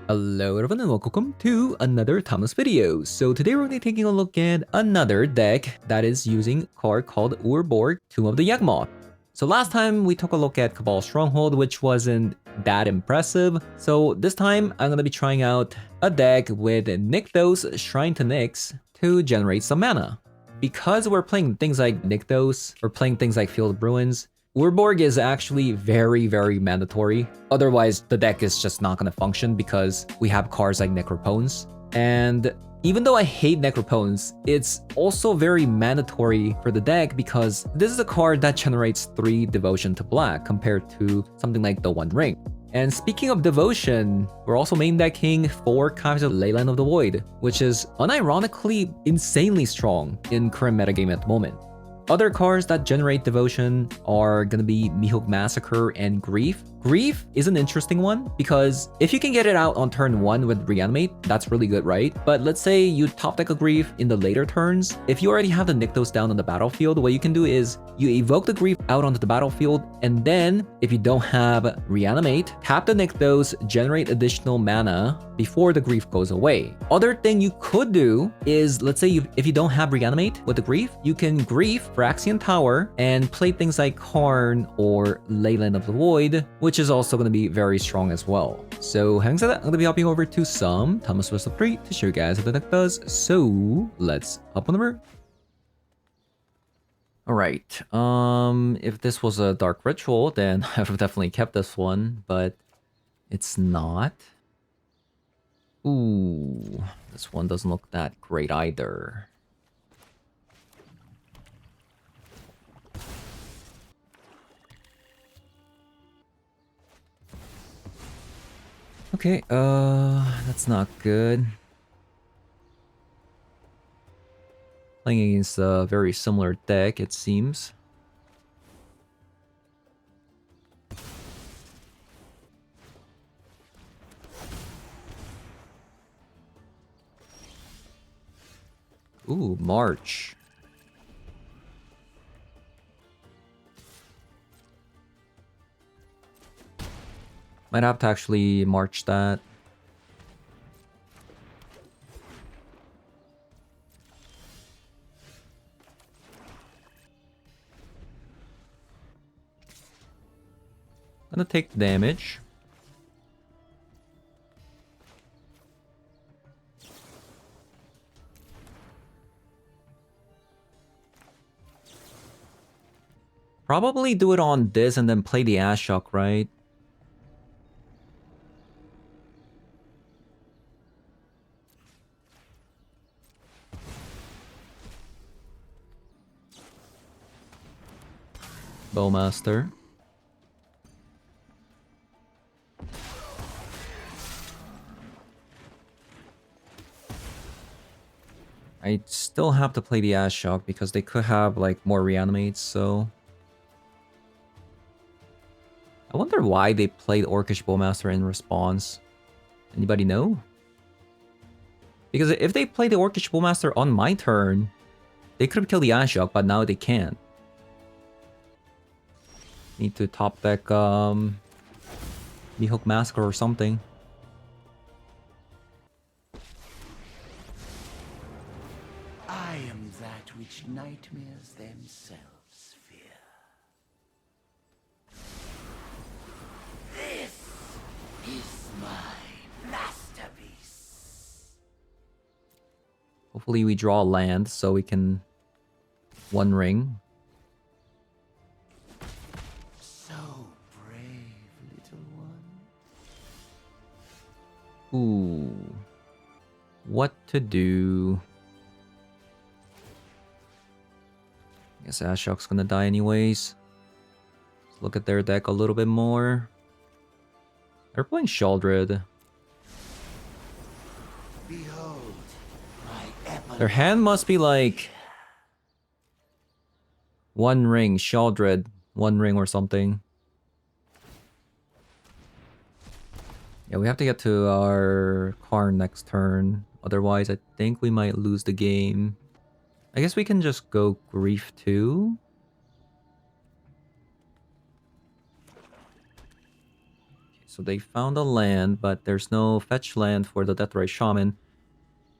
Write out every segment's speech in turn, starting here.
Hello everyone and welcome to another Thomas video. So today we're going to be taking a look at another deck that is using a card called Urborg, Tomb of the Yawgmoth. So last time we took a look at Cabal Stronghold, which wasn't that impressive. So this time I'm going to be trying out a deck with Nykthos, Shrine to Nyx to generate some mana. Because we're playing things like Nykthos, or playing things like Field of Ruins, Urborg is actually very mandatory. Otherwise, the deck is just not going to function because we have cards like Necropones. And even though I hate Necropones, it's also very mandatory for the deck because this is a card that generates 3 Devotion to Black compared to something like the One Ring. And speaking of Devotion, we're also main decking 4 copies of Leyline of the Void, which is unironically insanely strong in current metagame at the moment. Other cards that generate Devotion are gonna be Mihawk Massacre and Grief. Grief is an interesting one because if you can get it out on turn 1 with Reanimate, that's really good, right? But let's say you top deck a Grief in the later turns. If you already have the Nykthos down on the battlefield, what you can do is you evoke the Grief out onto the battlefield, and then if you don't have Reanimate, tap the Nykthos, generate additional mana before the Grief goes away. Other thing you could do is, let's say if you don't have Reanimate with the Grief, you can Grief Phyrexian Tower and play things like Karn or Leyline of the Void, which is also going to be very strong as well. So having said that, I'm going to be hopping over to some Thomas Weasel 3 to show you guys what the deck does. So let's hop on over. Alright, if this was a Dark Ritual, then I would have definitely kept this one, but it's not. Ooh, this one doesn't look that great either. Okay, that's not good. Playing against a very similar deck, it seems. Ooh, March. Might have to actually march that. Gonna take damage. Probably do it on this and then play the Ashok, right? Bowmaster. I still have to play the Ashok because they could have like more reanimates, so I wonder why they played Orcish Bowmaster in response. Anybody know? Because if they play the Orcish Bowmaster on my turn, they could have killed the Ashok, but now they can't. Need to top deck Mihawk Massacre or something. I am that which nightmares themselves fear. This is my masterpiece. Hopefully we draw land so we can One Ring. So brave, little one. Ooh. What to do? Guess Ashok's gonna die anyways. Let's look at their deck a little bit more. They're playing Sheoldred. Behold, my Their hand must be like One Ring, Sheoldred, One Ring or something. Yeah, we have to get to our Karn next turn. Otherwise, I think we might lose the game. I guess we can just go Grief too. So they found a land, but there's no fetch land for the Deathrite Shaman.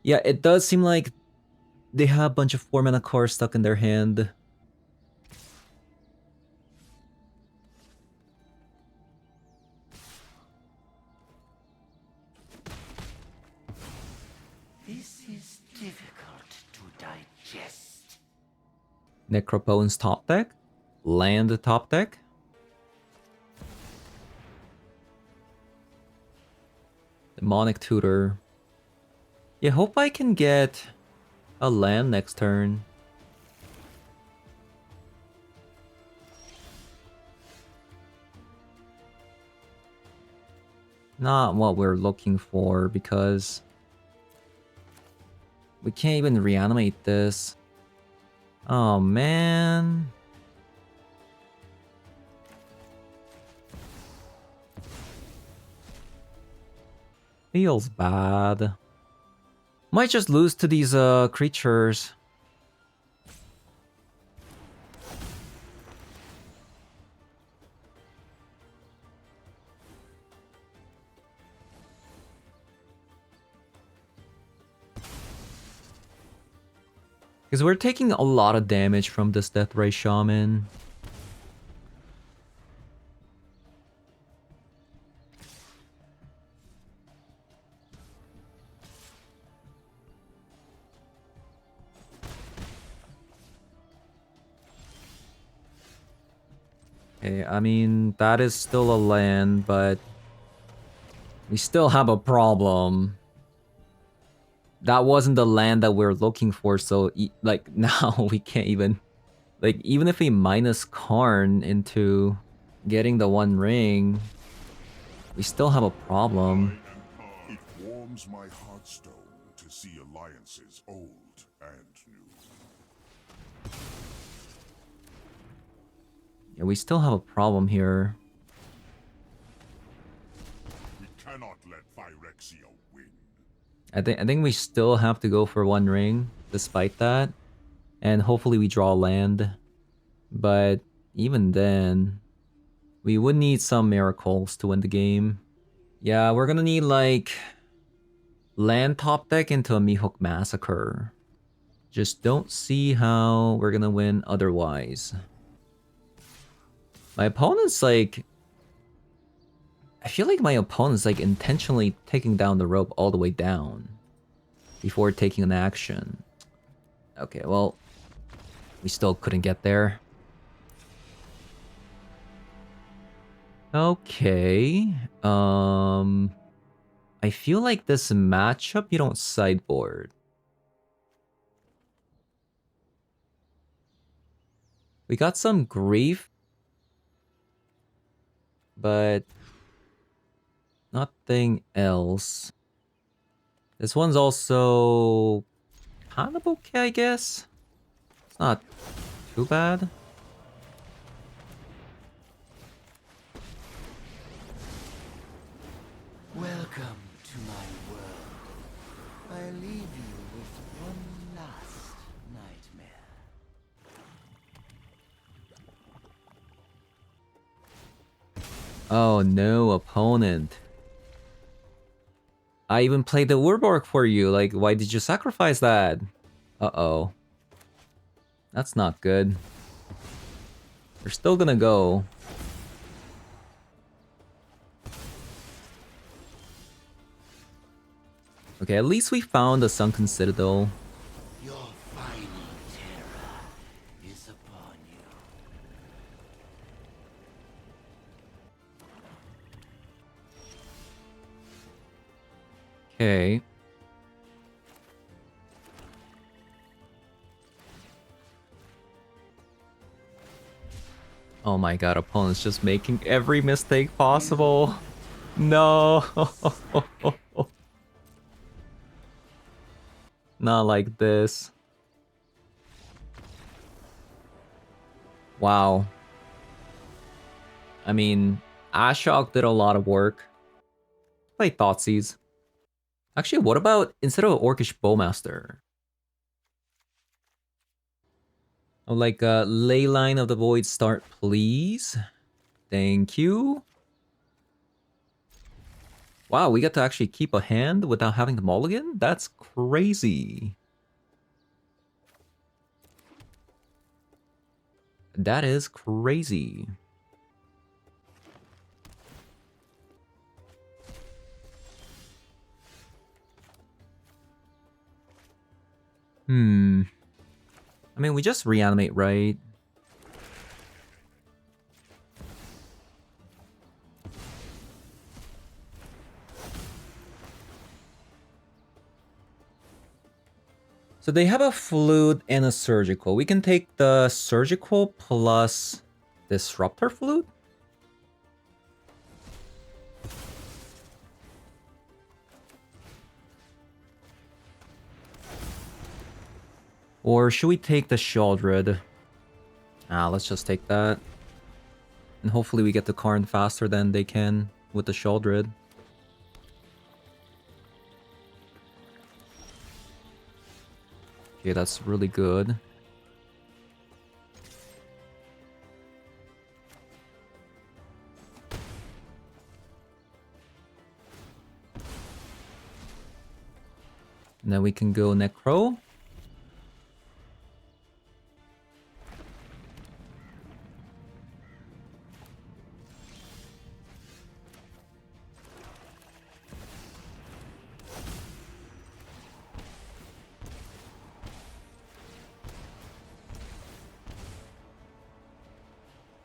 Yeah, it does seem like they have a bunch of 4-mana cards stuck in their hand. This is difficult to digest. Necropone's top deck. Land top deck. Demonic Tutor. Yeah, hope I can get a land next turn. Not what we're looking for because we can't even reanimate this. Oh man. Feels bad. Might just lose to these creatures. Because we're taking a lot of damage from this Deathrite Shaman. Okay, I mean, that is still a land, but we still have a problem. That wasn't the land that we're looking for, so like now we can't even, like, even if we minus Karn into getting the One Ring, we still have a problem. It warms my heartstone to see alliances old and new. Yeah, we still have a problem here. We cannot let Phyrexia win. I think we still have to go for One Ring, despite that. And hopefully we draw land. But even then, we would need some miracles to win the game. Yeah, we're gonna need like land top deck into a Mihawk Massacre. Just don't see how we're gonna win otherwise. My opponent's like... I feel like my opponent's like intentionally taking down the rope all the way down before taking an action. Okay, well, we still couldn't get there. Okay, I feel like this matchup you don't sideboard. We got some grief, but nothing else. This one's also kind of okay, I guess. It's not too bad. Welcome to my world. I leave you with one last nightmare. Oh no, opponent. I even played the Urborg for you. Like, why did you sacrifice that? Uh-oh. That's not good. We're still gonna go. Okay, at least we found the Sunken Citadel. Your final terror is upon you. Okay. Oh my god, opponent's just making every mistake possible. No. Not like this. Wow. I mean, Ashok did a lot of work. Play Thoughtseize. Actually, what about instead of Orcish Bowmaster? Oh, like Leyline of the Void start, please. Thank you. Wow, we get to actually keep a hand without having to mulligan? That's crazy. That is crazy. I mean, we just reanimate, right? So they have a flute and a surgical. We can take the surgical plus disruptor flute? Or should we take the Shieldred? Let's just take that. And hopefully we get the Karn faster than they can with the Shieldred. Okay, that's really good. And then we can go Necro.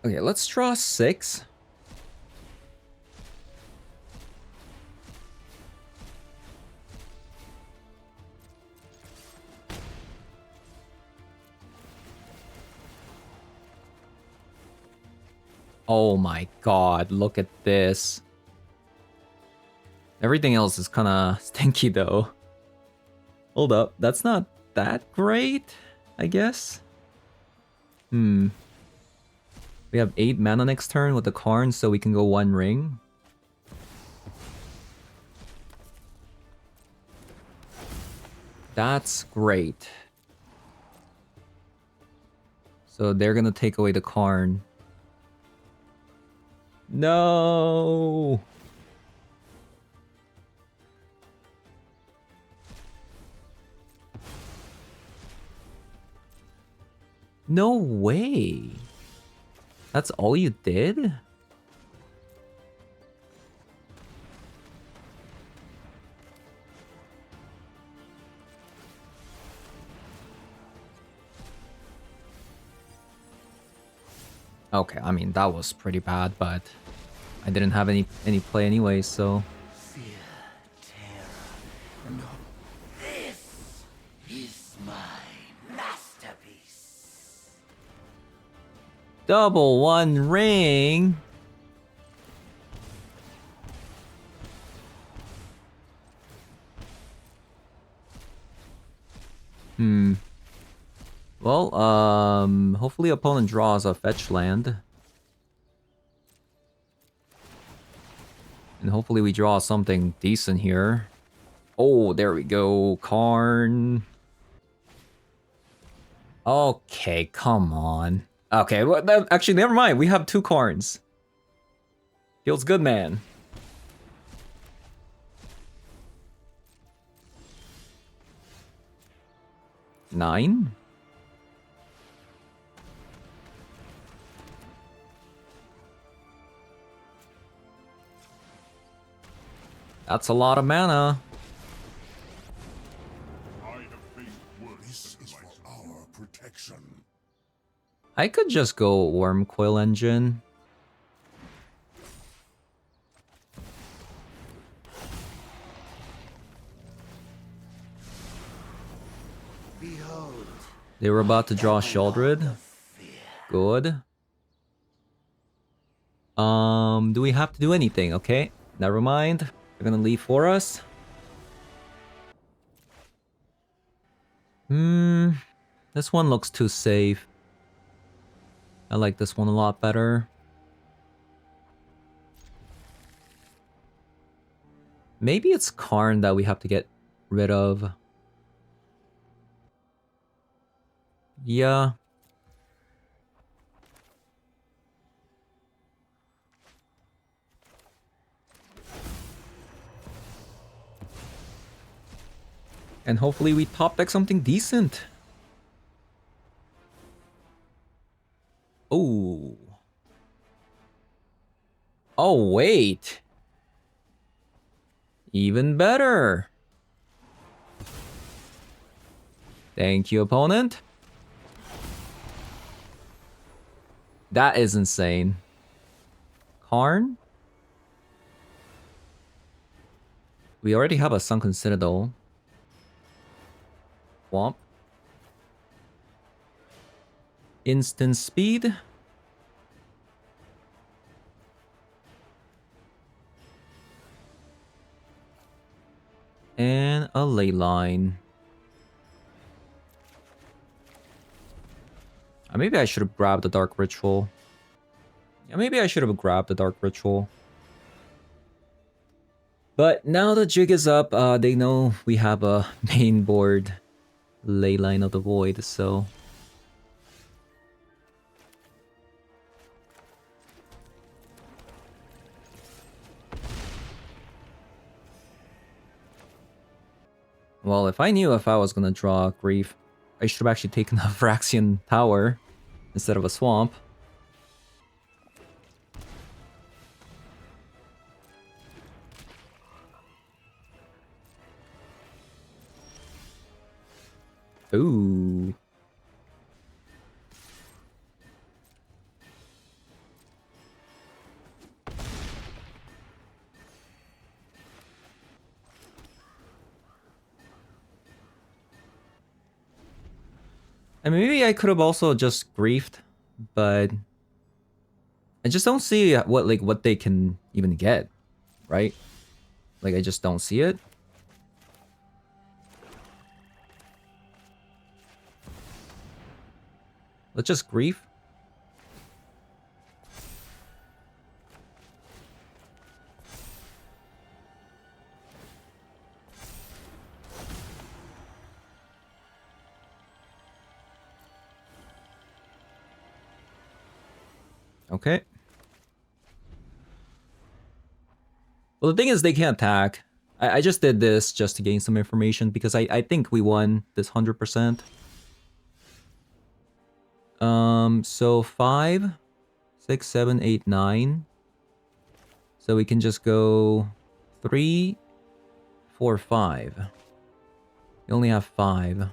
Okay, let's draw 6. Oh my god, look at this. Everything else is kind of stinky though. Hold up, that's not that great, I guess. We have 8 mana next turn with the Karn, so we can go 1 ring. That's great. So they're gonna take away the Karn. No! No way! That's all you did? Okay, I mean, that was pretty bad, but I didn't have any play anyway, so... Fear, terror, no. This is my masterpiece. Double 1 ring! Well, hopefully opponent draws a fetch land. And hopefully we draw something decent here. Oh, there we go. Karn. Okay, come on. Okay, well, actually, never mind. We have 2 Karns. Feels good, man. Nine? That's a lot of mana. I have faced worse than myself. Our protection. I could just go Worm Coil Engine. Behold. They were about to draw Sheldred. Good. Do we have to do anything? Okay, never mind. They're gonna leave for us. This one looks too safe. I like this one a lot better. Maybe it's Karn that we have to get rid of. Yeah. And hopefully we top deck something decent. Oh. Oh, wait. Even better. Thank you, opponent. That is insane. Karn? We already have a Sunken Citadel. Womp. Instant speed. And a Leyline. Maybe I should have grabbed the Dark Ritual. Yeah, maybe I should have grabbed the Dark Ritual. But now the jig is up. They know we have a main board Leyline of the Void, so... Well, if I knew if I was gonna draw Grief, I should have actually taken a Phyrexian Tower instead of a Swamp. Ooh. And maybe I could have also just griefed, but I just don't see what they can even get, right? Like I just don't see it. Let's just grief. Okay. Well, the thing is they can't attack. I just did this just to gain some information because I think we won this 100%. So 5, 6, 7, 8, 9. So we can just go 3, 4, 5. We only have 5.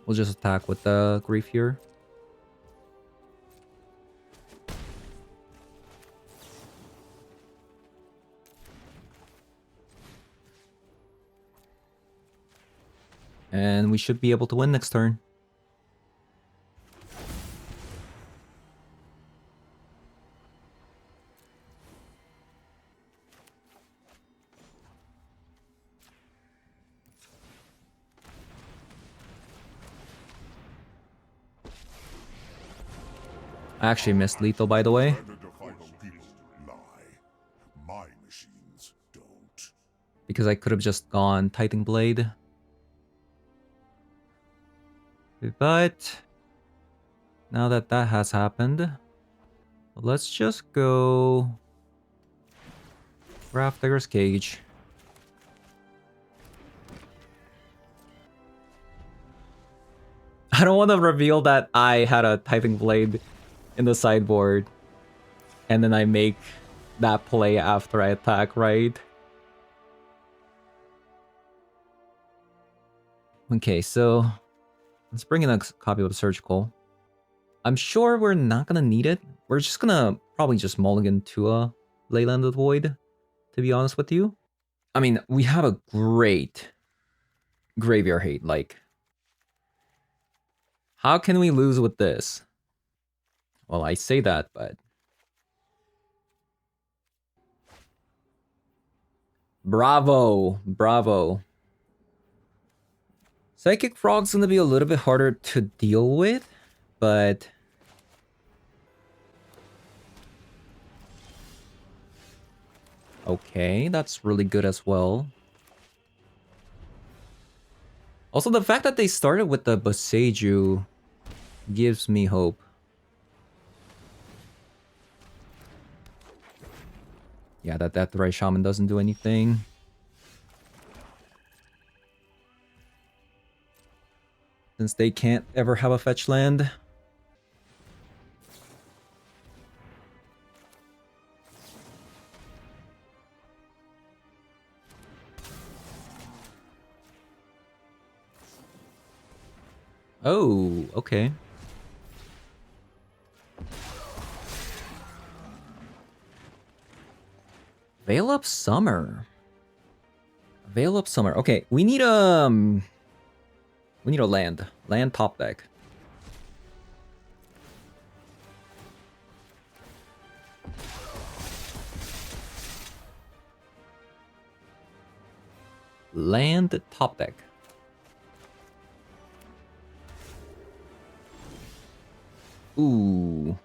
We'll just attack with the grief here. And we should be able to win next turn. I actually missed lethal, by the way. Where the final people lie. My machines don't. Because I could have just gone Titan Blade. But now that that has happened, let's just go Graph Digger's Cage. I don't want to reveal that I had a Titan Blade in the sideboard and then I make that play after I attack, right? Okay, so let's bring in a copy of the Surgical. I'm sure we're not gonna need it. We're just gonna probably just mulligan to a Leyline of the Void, to be honest with you. I mean, we have a great graveyard hate. Like, how can we lose with this? Well, I say that, but... Bravo! Bravo. Psychic Frog's gonna be a little bit harder to deal with, but... Okay, that's really good as well. Also, the fact that they started with the Boseiju gives me hope. Yeah, that Death Ray Shaman doesn't do anything. Since they can't ever have a fetch land. Oh, okay. Veil of Summer. Veil of Summer. Okay, we need a land. Land top deck. Land top deck. Ooh.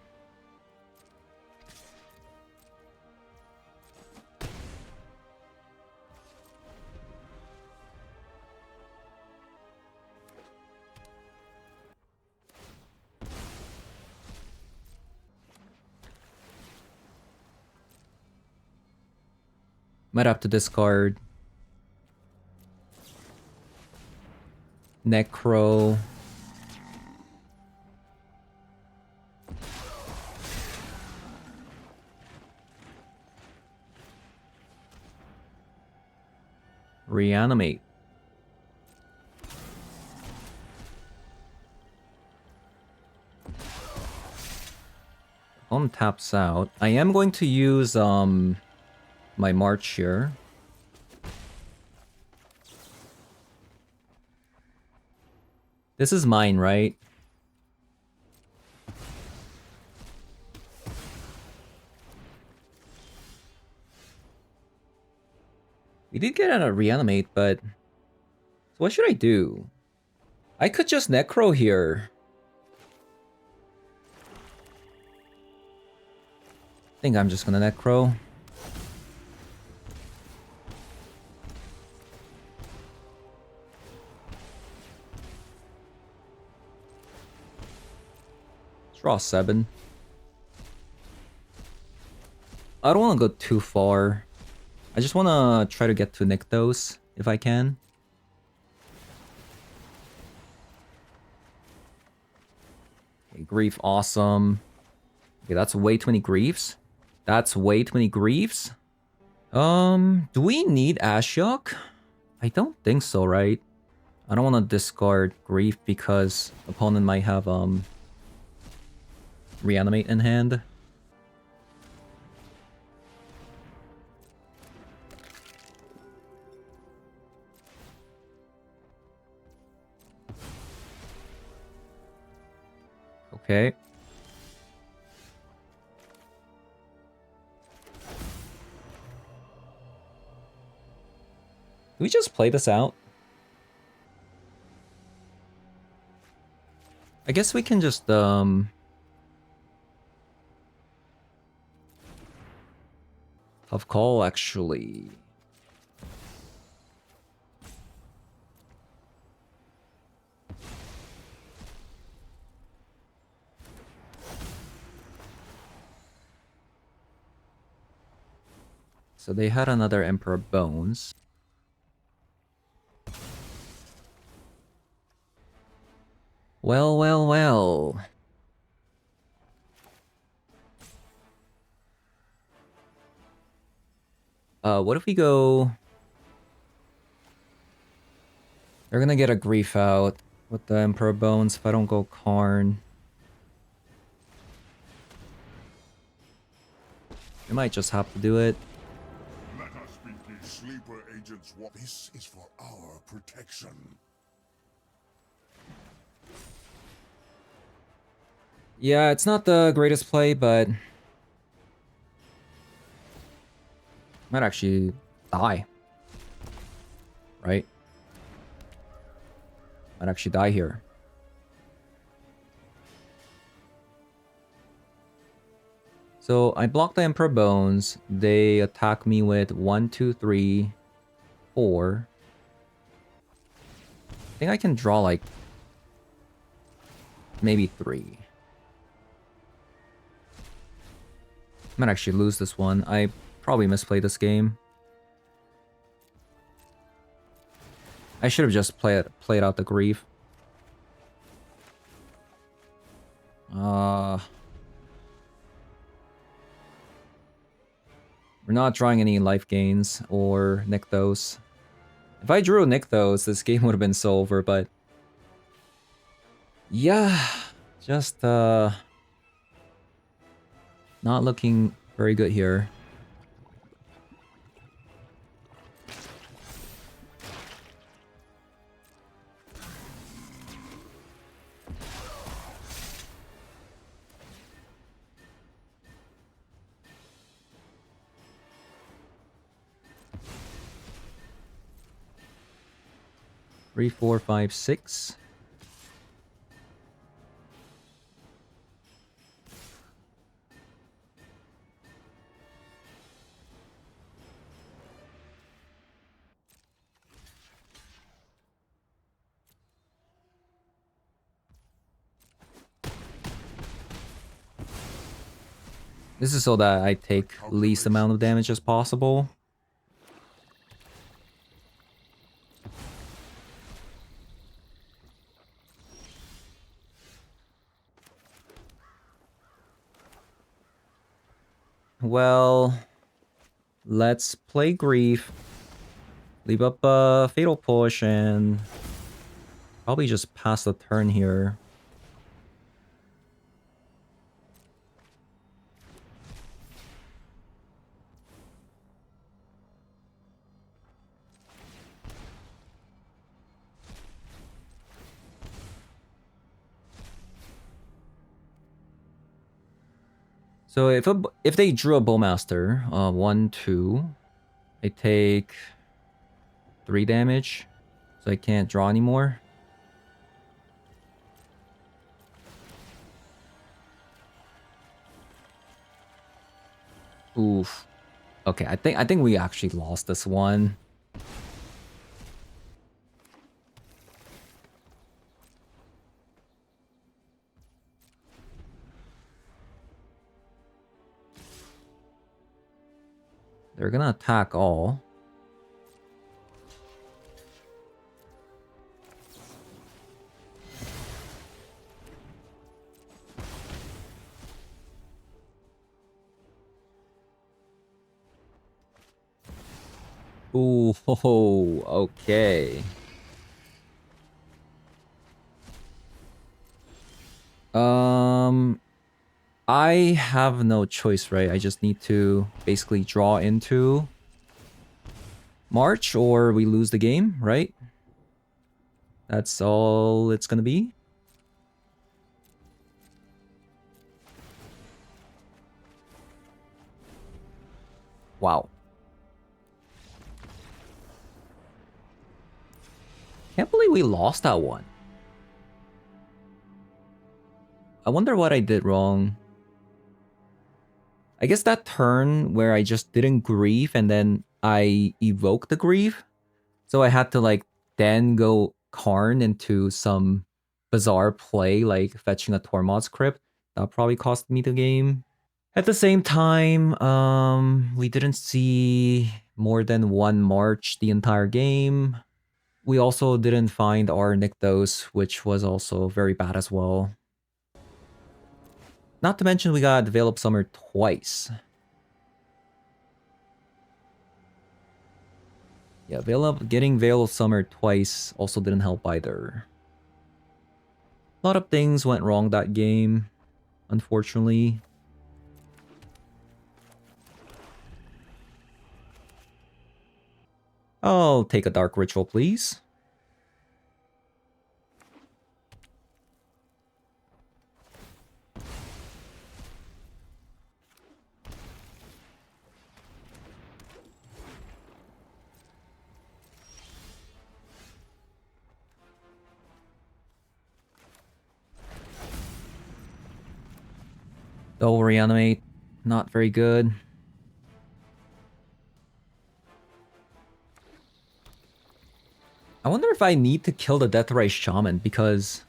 Might have to discard Necro. Reanimate. On taps out. I am going to use my March here. This is mine, right? We did get a reanimate, but so what should I do? I could just Necro here. I think I'm just gonna Necro. Let's draw 7. I don't want to go too far. I just want to try to get to Nykthos if I can. Okay, Grief, awesome. Okay, that's way too many Griefs. That's way too many Griefs. Do we need Ashiok? I don't think so, right? I don't want to discard Grief because opponent might have Reanimate in hand. Okay. Do we just play this out? I guess we can just tough call actually. So they had another Emperor Bones. Well, well, well. What if we go... They're gonna get a Grief out with the Emperor Bones if I don't go Karn. I might just have to do it. Let us be the sleeper agents. This is for our protection. Yeah, it's not the greatest play, but... Might actually die. Right? Might actually die here. So I block the Emperor Bones. They attack me with 1, 2, 3, 4. I think I can draw like maybe 3. Might actually lose this one. I Probably misplayed this game. I should have just played out the grief. We're not drawing any life gains or Nykthos. If I drew a Nykthos, this game would have been so over, but... yeah, just not looking very good here. Three, four, five, six. This is so that I take least amount of damage as possible. Well, let's play Grief. Leave up a Fatal Push and probably just pass the turn here. So if they drew a Bowmaster, 1, 2, I take 3 damage, so I can't draw anymore. Oof. Okay, I think we actually lost this one. They're gonna attack all. Ooh, ho, ho, okay. I have no choice, right? I just need to basically draw into March or we lose the game, right? That's all it's gonna be. Wow. Can't believe we lost that one. I wonder what I did wrong. I guess that turn where I just didn't grief and then I evoked the grief. So I had to like then go Karn into some bizarre play like fetching a Tormod's Crypt. That probably cost me the game. At the same time, we didn't see more than one March the entire game. We also didn't find our Nykthos, which was also very bad as well. Not to mention we got Veil of Summer twice. Yeah, getting Veil of Summer twice also didn't help either. A lot of things went wrong that game, unfortunately. I'll take a Dark Ritual, please. Double Reanimate, not very good. I wonder if I need to kill the Deathrise Shaman because...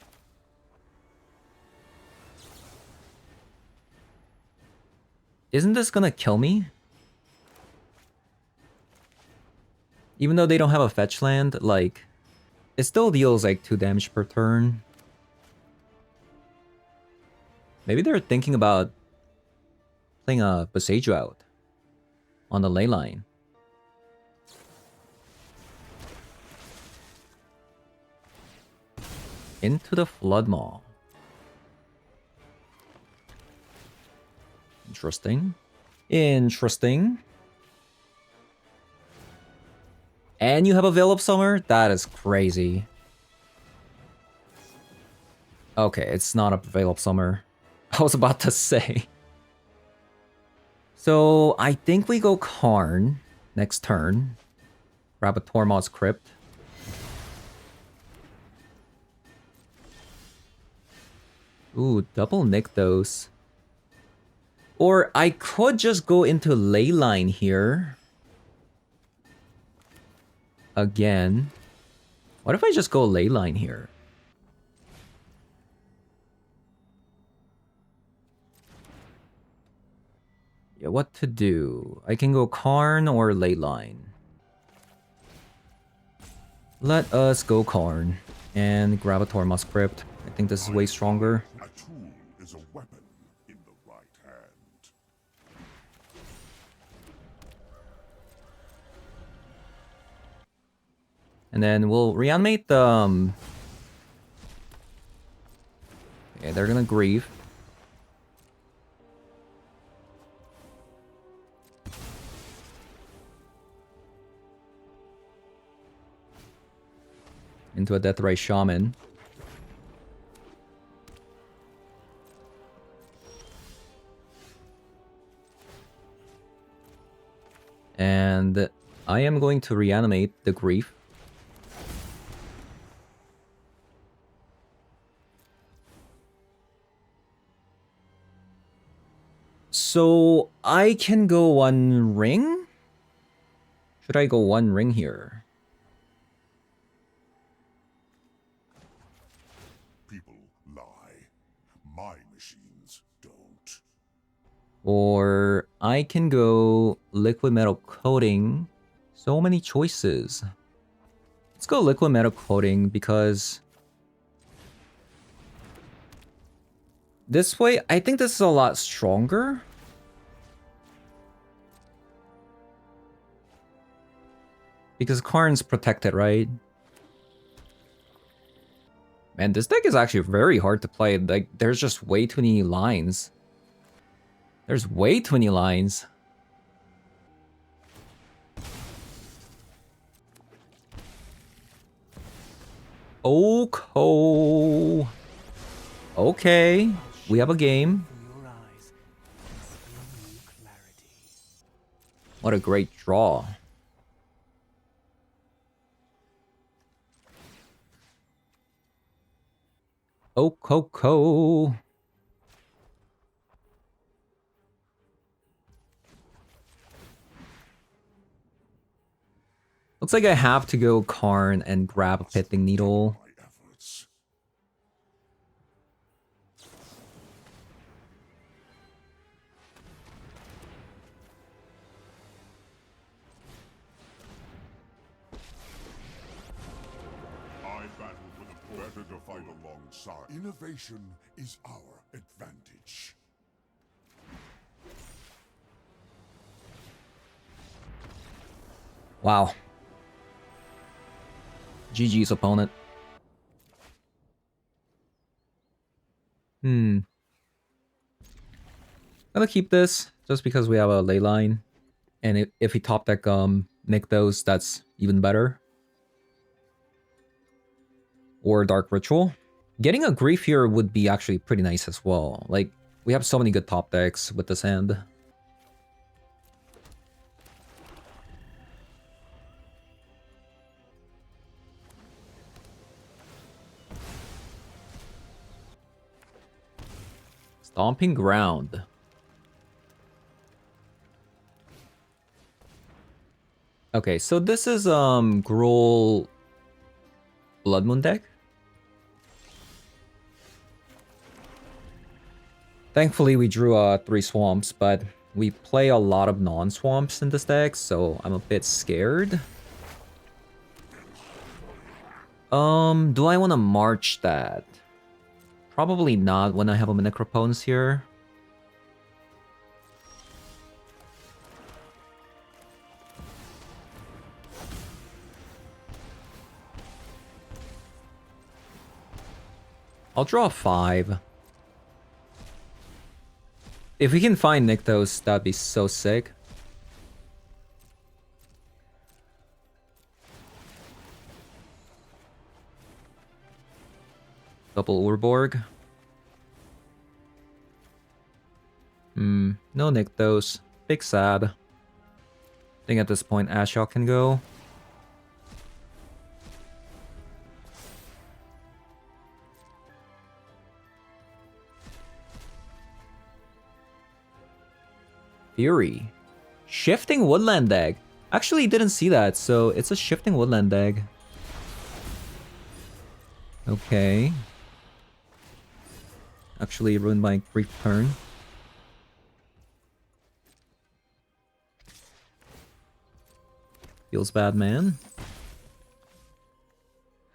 isn't this gonna kill me? Even though they don't have a fetch land, like, it still deals like 2 damage per turn. Maybe they're thinking about playing a Boseiju out on the Leyline. Into the Floodmaw. Interesting. Interesting. And you have a Veil of Summer? That is crazy. Okay, it's not a Veil of Summer. I was about to say. So, I think we go Karn next turn. Grab a Tormod's Crypt. Ooh, double Nykthos. Or I could just go into Leyline here. Again. What if I just go Leyline here? Yeah, what to do? I can go Karn or Leyline. Let us go Karn and grab a Tormod's Crypt. I think this is way stronger. A tool is a weapon in the right hand. And then we'll reanimate the... Okay, they're gonna grieve. Into a Deathray Shaman. And I am going to reanimate the Grief. So I can go 1 ring? Should I go 1 ring here? People lie. My machines don't. Or I can go Liquid Metal Coating. So many choices. Let's go Liquid Metal Coating because... this way, I think this is a lot stronger. Because Karn's protected, right? Man, this deck is actually very hard to play. Like, there's just way too many lines. There's way too many lines. Oh, okay, we have a game. What a great draw. Oh. Looks like I have to go Karn and grab a Pithing Needle. My efforts. I battle for the better to fight alongside. Innovation is our advantage. Wow. GG's opponent. I'm gonna keep this just because we have a Leyline. And if he top deck Nykthos, that's even better. Or Dark Ritual. Getting a Grief here would be actually pretty nice as well. Like, we have so many good top decks with this hand. Stomping Ground. Okay, so this is Gruul Blood Moon deck. Thankfully we drew 3 swamps, but we play a lot of non-swamps in this deck, so I'm a bit scared. Do I want to march that? Probably not when I have a Necropons here. I'll draw 5. If we can find Nykthos, that'd be so sick. Double Urborg. No Nykthos. Big sad. I think at this point Ashok can go. Fury. Shifting Woodland deck. Actually didn't see that, so it's a Shifting Woodland deck. Okay. Actually ruined my brief turn. Feels bad, man.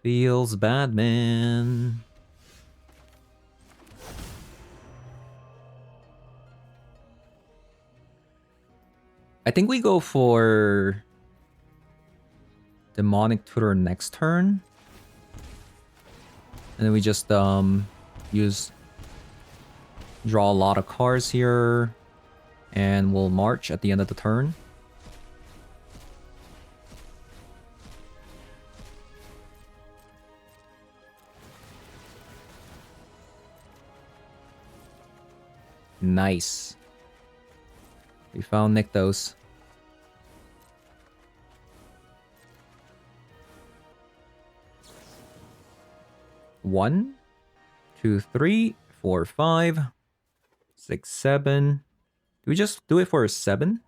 Feels bad, man. I think we go for Demonic Tutor next turn. And then we just draw a lot of cards here. And we'll march at the end of the turn. Nice. We found Nykthos. One, 2, 3, 4, 5, 6, 7. Do we just do it for a 7?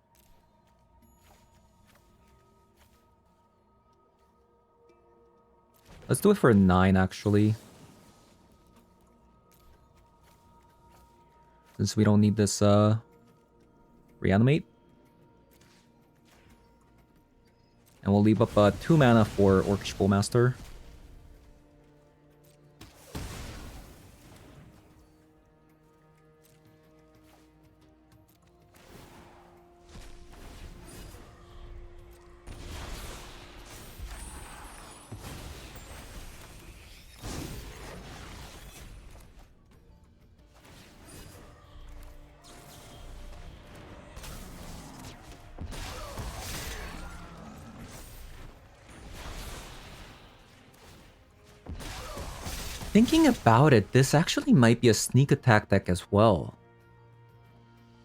Let's do it for a 9, actually. Since we don't need this, reanimate. And we'll leave up 2 mana for Orcish Bowmaster. Thinking about it, this actually might be a sneak attack deck as well.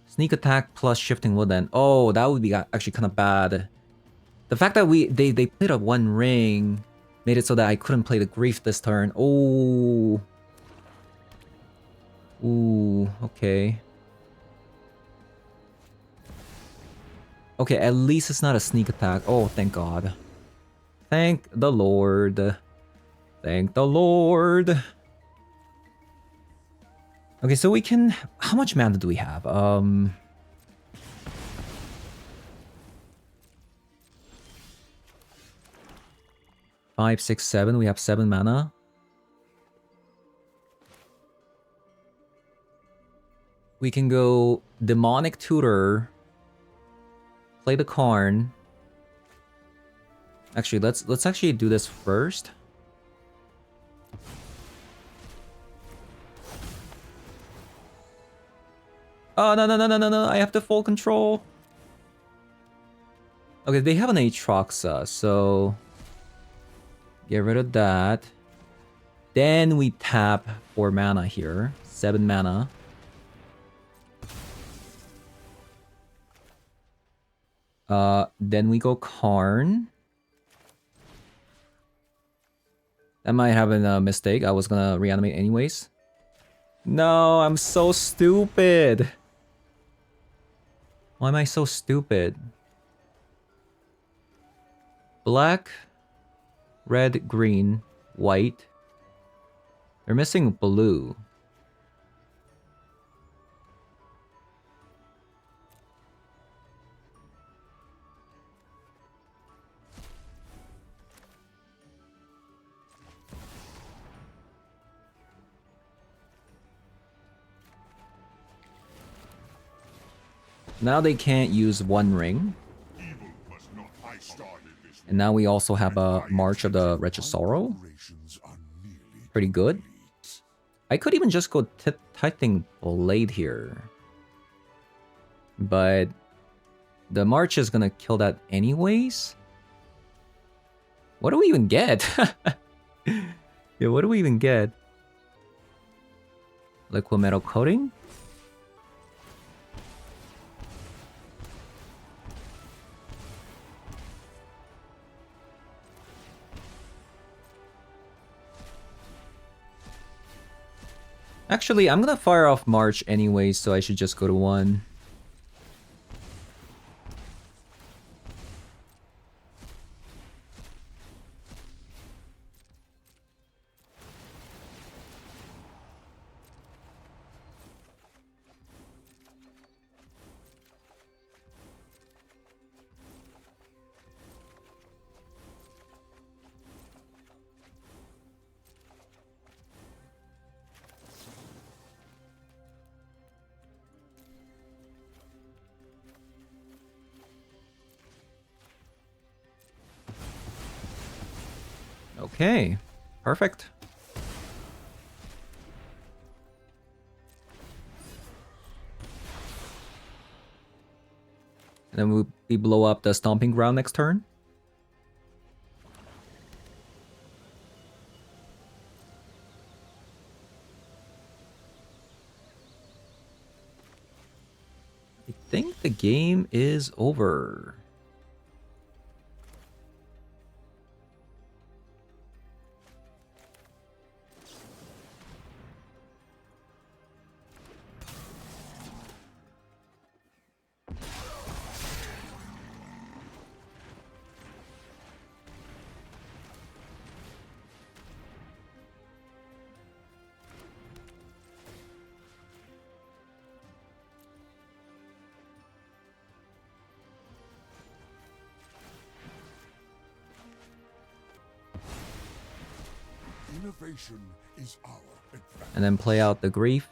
Sneak attack plus shifting woodland. Oh, that would be actually kind of bad. The fact that they played a 1 ring made it so that I couldn't play the grief this turn. Oh. Ooh, okay. Okay, at least it's not a sneak attack. Oh, thank God. Thank the Lord. Thank the Lord. Okay, so we can... How much mana do we have? 5, 6, 7. We have 7 mana. We can go Demonic Tutor. Play the Karn. Actually, let's actually do this first. Oh, no, I have the full control. Okay, they have an Aatroxa, so... Get rid of that. Then we tap 4 mana here. 7 mana. Then we go Karn. That might have been a mistake. I was gonna reanimate anyways. No, I'm so stupid. Why am I so stupid? Black, red, green, white. They're missing blue. Now they can't use One Ring. Evil must not. I started this. And now we also have a March of the Regisauro. Pretty good. I could even just go Tithing Blade here. But the March is gonna kill that anyways. What do we even get? Yeah, what do we even get? Liquid Metal Coating? Actually, I'm gonna fire off March anyway, so I should just go to 1. Okay, perfect. And then we blow up the Stomping Ground next turn. I think the game is over. Innovation is our advantage. And then play out the Grief.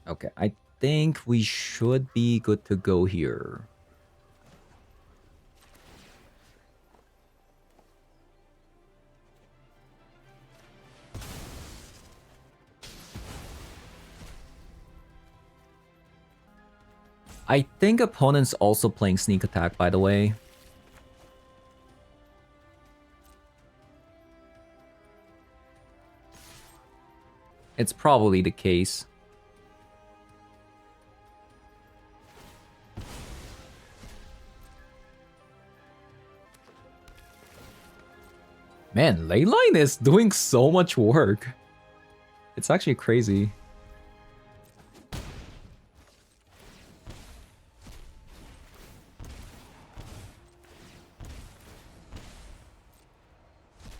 Okay, I think we should be good to go here. I think opponent's also playing Sneak Attack, by the way. It's probably the case. Man, Leyline is doing so much work. It's actually crazy.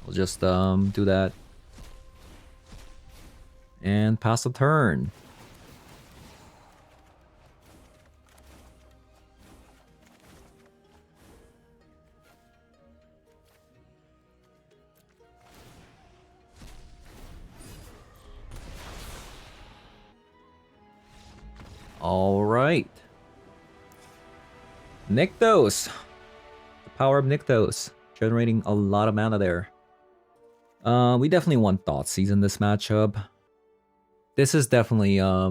We'll just do that. And pass the turn. All right. Nykthos. The power of Nykthos. Generating a lot of mana there. We definitely want Thoughtseize in this matchup. This is definitely a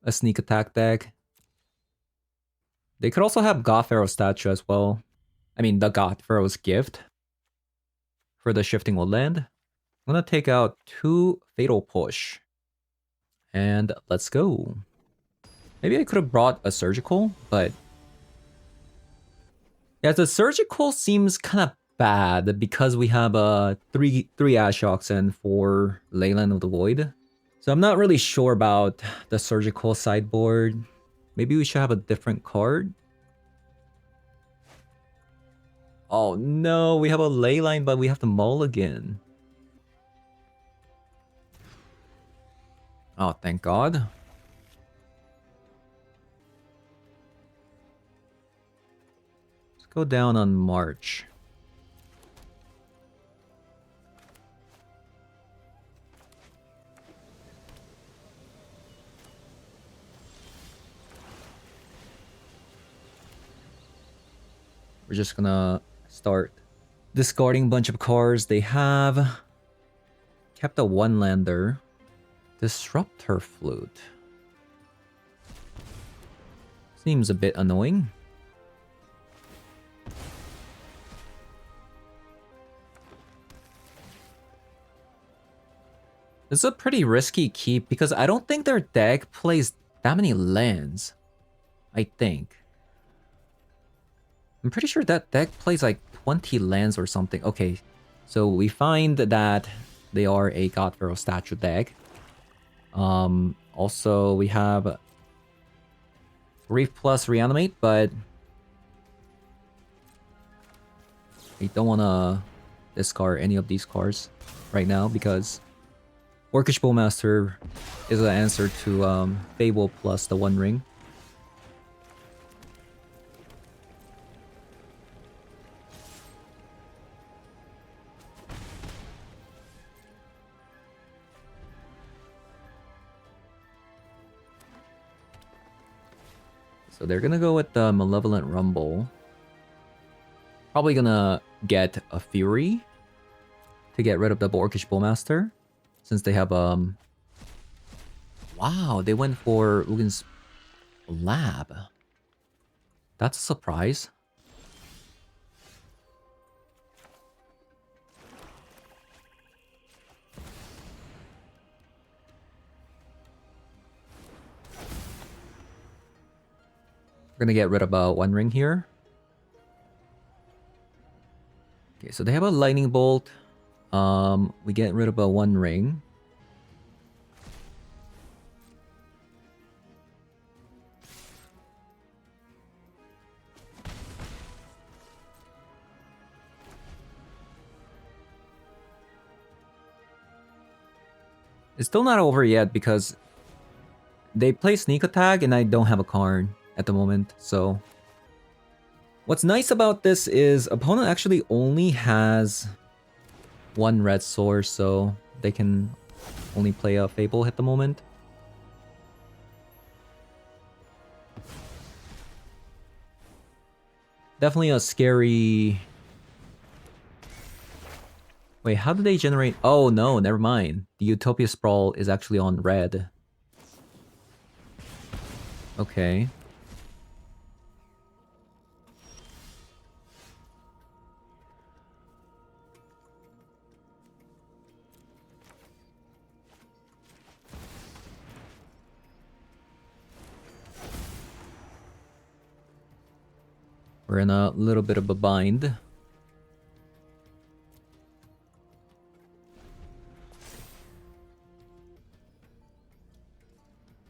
sneak attack deck. They could also have God Pharaoh's statue as well. I mean, the God Pharaoh's gift for the Shifting Woodland. I'm gonna take out 2 Fatal Push. And let's go. Maybe I could have brought a Surgical, but yeah, the Surgical seems kind of bad because we have 3 Ashocks and 4 Leyline of the Void. So I'm not really sure about the Surgical sideboard. Maybe we should have a different card. Oh no, we have a Leyline, but we have to mulligan. Oh, thank God. Let's go down on March. we're just gonna start discarding a bunch of cards. They have kept a one-lander. Disruptor Flute. Seems a bit annoying. This is a pretty risky keep because I don't think their deck plays that many lands. I think. I'm pretty sure that deck plays like 20 lands or something. Okay, so we find that they are a God Pharaoh statue deck. Also we have Grief plus Reanimate, but I don't want to discard any of these cards right now because Orcish Bowmaster is an answer to Fable plus the One Ring. So they're gonna go with the Malevolent Rumble. Probably gonna get a Fury to get rid of the Orcish Bowmaster. Since they have wow, they went for Ugin's Lab. That's a surprise. We're gonna get rid of One Ring here. Okay, so they have a Lightning Bolt. We get rid of a One Ring. It's still not over yet because they play Sneak Attack and I don't have a card at the moment, so... What's nice about this is opponent actually only has one red source, so they can only play a Fable at the moment. Definitely a scary... Wait, how did they generate... Oh no, never mind. The Utopia Sprawl is actually on red. Okay. We're in a little bit of a bind.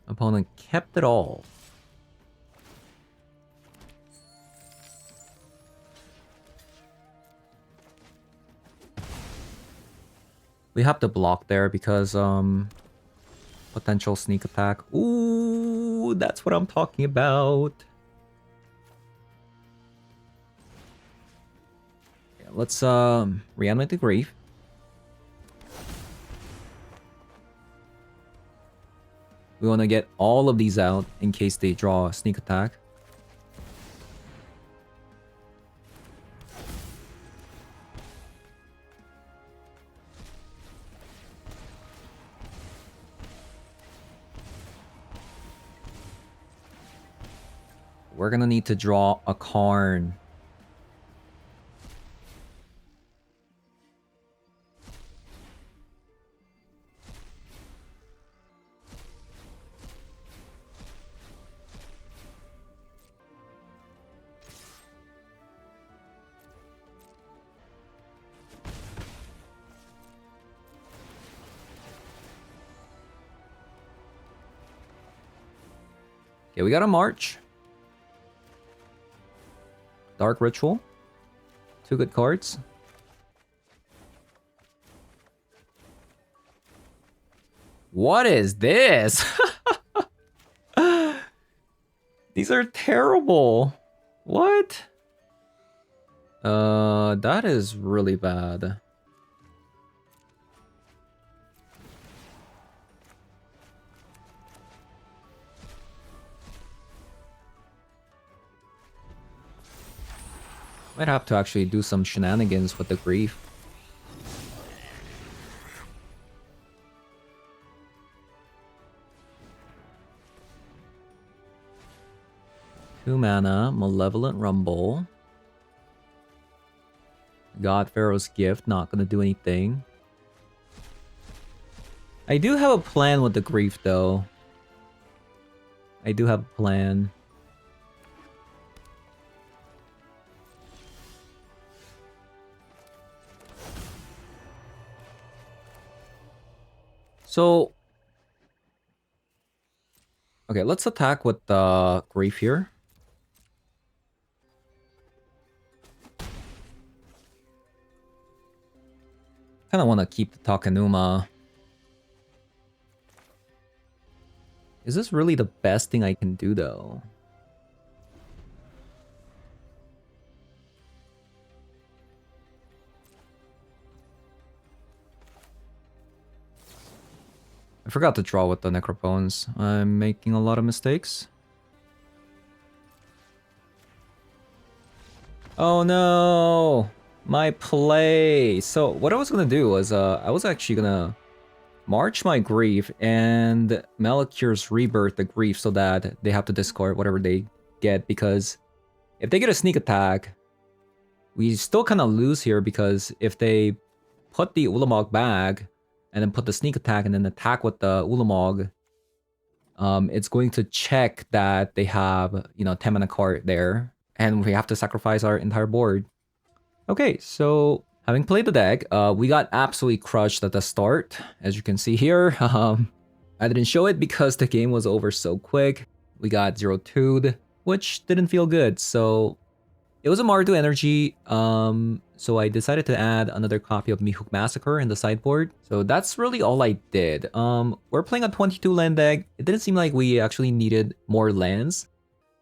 Opponent kept it all. We have to block there because potential sneak attack. Ooh, that's what I'm talking about. Yeah, let's reanimate the Grief. We want to get all of these out in case they draw a sneak attack. We're gonna need to draw a Karn. Okay, we got a March. Dark Ritual. 2 good cards. What is this? These are terrible. What? That is really bad. Might have to actually do some shenanigans with the Grief. Two mana, Malevolent Rumble. God Pharaoh's Gift, not gonna do anything. I do have a plan with the Grief though. I do have a plan. So, okay, let's attack with the Grief here. Kind of want to keep the Takenuma. Is this really the best thing I can do though? I forgot to draw with the Necropones. I'm making a lot of mistakes. Oh no! My play! So what I was gonna do was I was actually gonna March my Grief and Malakur's Rebirth the Grief so that they have to discard whatever they get, because if they get a sneak attack, we still kind of lose here, because if they put the Ulamog back and then put the sneak attack and then attack with the Ulamog, it's going to check that they have, you know, 10 mana card there, and we have to sacrifice our entire board. Okay, so having played the deck, we got absolutely crushed at the start, as you can see here. I didn't show it because the game was over so quick. We got 0-2'd, which didn't feel good, so it was a Mardu energy, so I decided to add another copy of Mihawk Massacre in the sideboard. So that's really all I did. We're playing a 22 land deck. It didn't seem like we actually needed more lands.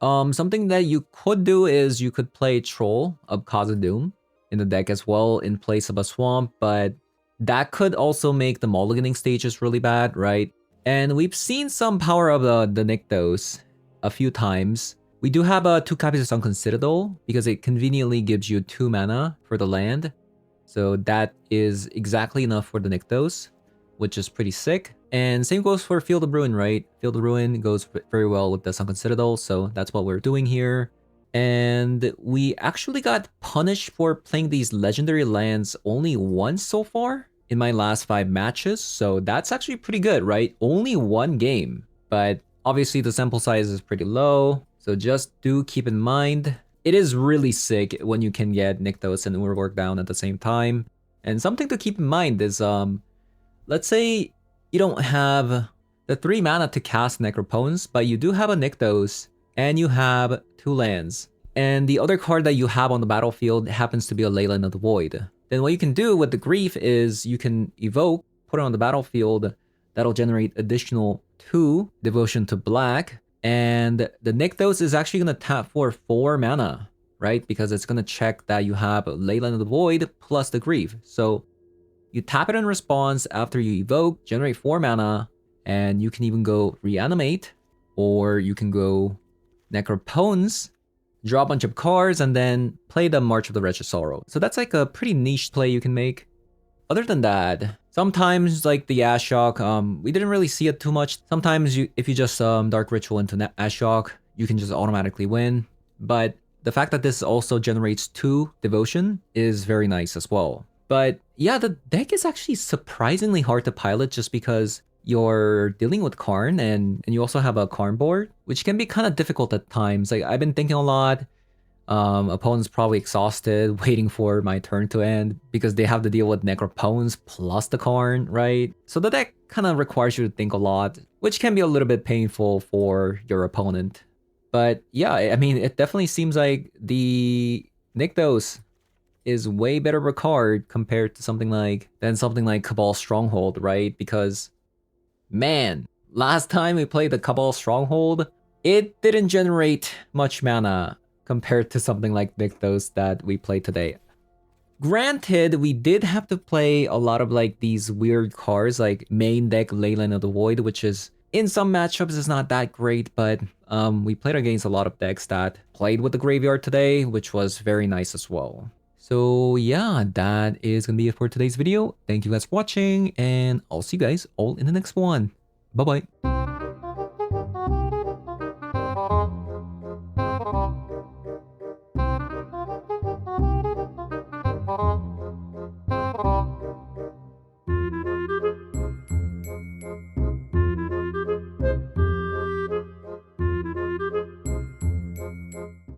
Something that you could do is you could play Troll of Khazad-dûm in the deck as well in place of a Swamp, but that could also make the mulliganing stages really bad, right? And we've seen some power of the Nykthos a few times. We do have 2 copies of Sunken Citadel because it conveniently gives you 2 mana for the land. So that is exactly enough for the Nykthos, which is pretty sick. And same goes for Field of Ruin, right? Field of Ruin goes very well with the Sunken Citadel, so that's what we're doing here. And we actually got punished for playing these legendary lands only once so far in my last 5 matches. So that's actually pretty good, right? Only 1 game, but obviously the sample size is pretty low. So just do keep in mind, it is really sick when you can get Nykthos and Urborg down at the same time. And something to keep in mind is, let's say you don't have the 3 mana to cast Necropones, but you do have a Nykthos and you have 2 lands. And the other card that you have on the battlefield happens to be a Leyline of the Void. Then what you can do with the Grief is you can evoke, put it on the battlefield, that'll generate additional 2 Devotion to Black. And the Nykthos is actually going to tap for 4 mana, right? Because it's going to check that you have Leyline of the Void plus the Grief. So you tap it in response after you evoke, generate 4 mana, and you can even go Reanimate, or you can go Necropones, draw a bunch of cards, and then play the March of the Wretched Sorrow. So that's like a pretty niche play you can make. Other than that, sometimes like the Ashok, we didn't really see it too much. Sometimes if you just Dark Ritual into Ashok, you can just automatically win. But the fact that this also generates 2 Devotion is very nice as well. But yeah, the deck is actually surprisingly hard to pilot just because you're dealing with Karn and you also have a Karn board, which can be kind of difficult at times. Like I've been thinking a lot. Opponents probably exhausted waiting for my turn to end because they have to deal with Necropones plus the Karn, right? So the deck kind of requires you to think a lot, which can be a little bit painful for your opponent. But yeah, I mean, it definitely seems like the Nykthos is way better of a card compared to something like Cabal Stronghold, right? Because man, last time we played the Cabal Stronghold, it didn't generate much mana compared to something like Nykthos that we played today. Granted, we did have to play a lot of like these weird cards like main deck Leyline of the Void, which is In some matchups, it's not that great, but we played against a lot of decks that played with the graveyard today, which was very nice as well. So yeah, that is gonna be it for today's video. Thank you guys for watching, and I'll see you guys all in the next one. Bye bye.